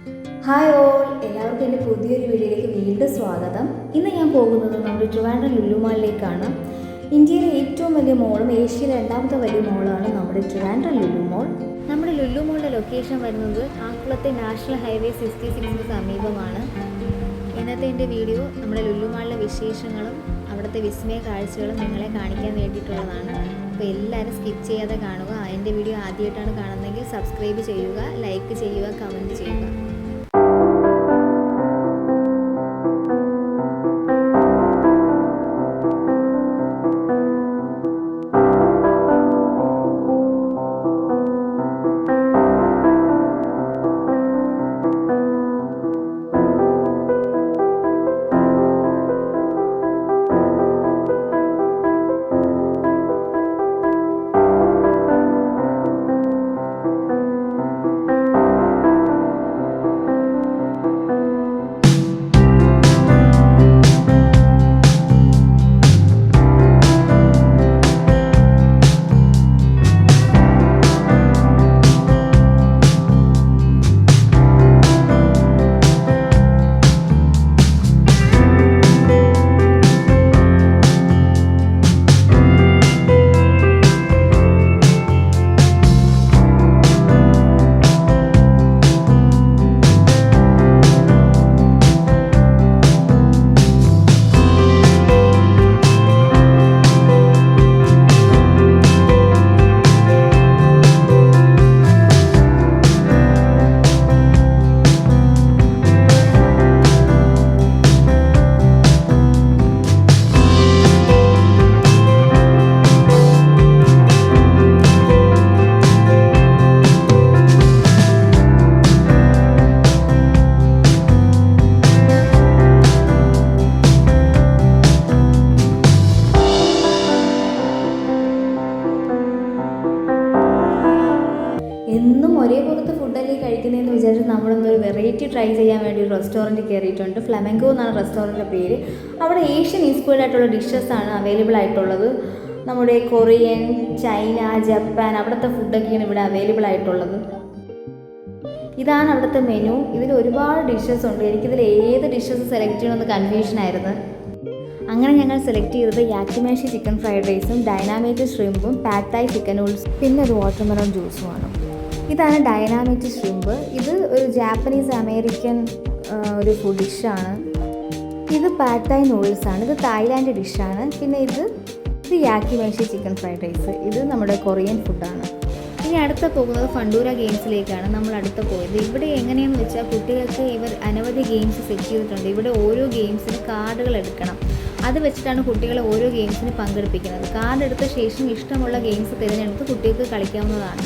Hi all, എല്ലാവർക്കും എൻ്റെ പുതിയൊരു വീഡിയോയിലേക്ക് വീണ്ടും സ്വാഗതം. ഇന്ന് ഞാൻ പോകുന്നത് നമ്മുടെ ട്രിവാൻഡ്രം ലുലു മാളിലേക്കാണ്. ഇന്ത്യയിലെ ഏറ്റവും വലിയ മോളും ഏഷ്യയിലെ രണ്ടാമത്തെ വലിയ മോളാണ് നമ്മുടെ ട്രിവാൻഡ്രം ലുലു മോൾ. നമ്മുടെ ലുലു മോളിൻ്റെ ലൊക്കേഷൻ വരുന്നത് ആക്കുളത്തെ നാഷണൽ ഹൈവേ 66 സമീപമാണ്. ഇന്നത്തെ എൻ്റെ വീഡിയോ നമ്മുടെ ലുലു മാളിലെ വിശേഷങ്ങളും അവിടുത്തെ വിസ്മയ കാഴ്ചകളും നിങ്ങളെ കാണിക്കാൻ വേണ്ടിയിട്ടുള്ളതാണ്. അപ്പോൾ എല്ലാവരും സ്കിപ്പ് ചെയ്യാതെ കാണുക. എൻ്റെ വീഡിയോ ആദ്യമായിട്ടാണ് കാണുന്നതെങ്കിൽ സബ്സ്ക്രൈബ് ചെയ്യുക, ലൈക്ക് ചെയ്യുക, കമൻറ്റ് ചെയ്യുക. എന്നും ഒരേപോലത്തെ ഫുഡല്ലേ കഴിക്കുന്നതെന്ന് വിചാരിച്ച് നമ്മളൊന്നൊരു വെറൈറ്റി ട്രൈ ചെയ്യാൻ വേണ്ടി ഒരു റെസ്റ്റോറൻറ്റ് കയറിയിട്ടുണ്ട്. ഫ്ലമെങ്കോ എന്നാണ് റെസ്റ്റോറൻറ്റിൻ്റെ പേര്. അവിടെ ഏഷ്യൻ ഇൻസ്പയർഡ് ആയിട്ടുള്ള ഡിഷസാണ് അവൈലബിൾ ആയിട്ടുള്ളത്. നമ്മുടെ കൊറിയൻ, ചൈന, ജപ്പാൻ അവിടുത്തെ ഫുഡൊക്കെയാണ് ഇവിടെ അവൈലബിൾ ആയിട്ടുള്ളത്. ഇതാണ് അവിടുത്തെ മെനു. ഇതിൽ ഒരുപാട് ഡിഷസ് ഉണ്ട്. എനിക്കിതിൽ ഏത് ഡിഷസ് സെലക്ട് ചെയ്യണമെന്ന് കൺഫ്യൂഷനായിരുന്നു. അങ്ങനെ ഞങ്ങൾ സെലക്ട് ചെയ്തത് യാക്കിമാഷി ചിക്കൻ ഫ്രൈഡ് റൈസും ഡൈനാമൈറ്റ് ഷ്രിമ്പും പാഡ് തായ് ചിക്കൻ നൂഡിൽസും പിന്നെ ഒരു വാട്ടർമെലൺ ജ്യൂസുമാണ്. ഇതാണ് ഡൈനാമൈറ്റ് ഷ്രിമ്പ്. ഇത് ഒരു ജാപ്പനീസ് അമേരിക്കൻ ഒരു ഫുഡ് ഡിഷാണ്. ഇത് പാഡ് തായ് നൂഡിൽസാണ്. ഇത് തായ്ലാൻഡ് ഡിഷാണ്. പിന്നെ ഇത് യാക്കിമാഷി ചിക്കൻ ഫ്രൈഡ് റൈസ്. ഇത് നമ്മുടെ കൊറിയൻ ഫുഡാണ്. ഇനി അടുത്ത പോകുന്നത് ഫണ്ടൂര ഗെയിംസിലേക്കാണ് നമ്മൾ അടുത്ത പോയത്. ഇവിടെ എങ്ങനെയാണെന്ന് വെച്ചാൽ കുട്ടികൾക്ക് ഇവർ അനവധി ഗെയിംസ് സെറ്റ് ചെയ്തിട്ടുണ്ട്. ഇവിടെ ഓരോ ഗെയിംസിന് കാർഡുകൾ എടുക്കണം. അത് വെച്ചിട്ടാണ് കുട്ടികളെ ഓരോ ഗെയിംസിന് പങ്കെടുപ്പിക്കുന്നത്. കാർഡ് എടുത്ത ശേഷം ഇഷ്ടമുള്ള ഗെയിംസ് തിരഞ്ഞെടുത്ത് കുട്ടികൾക്ക് കളിക്കാവുന്നതാണ്.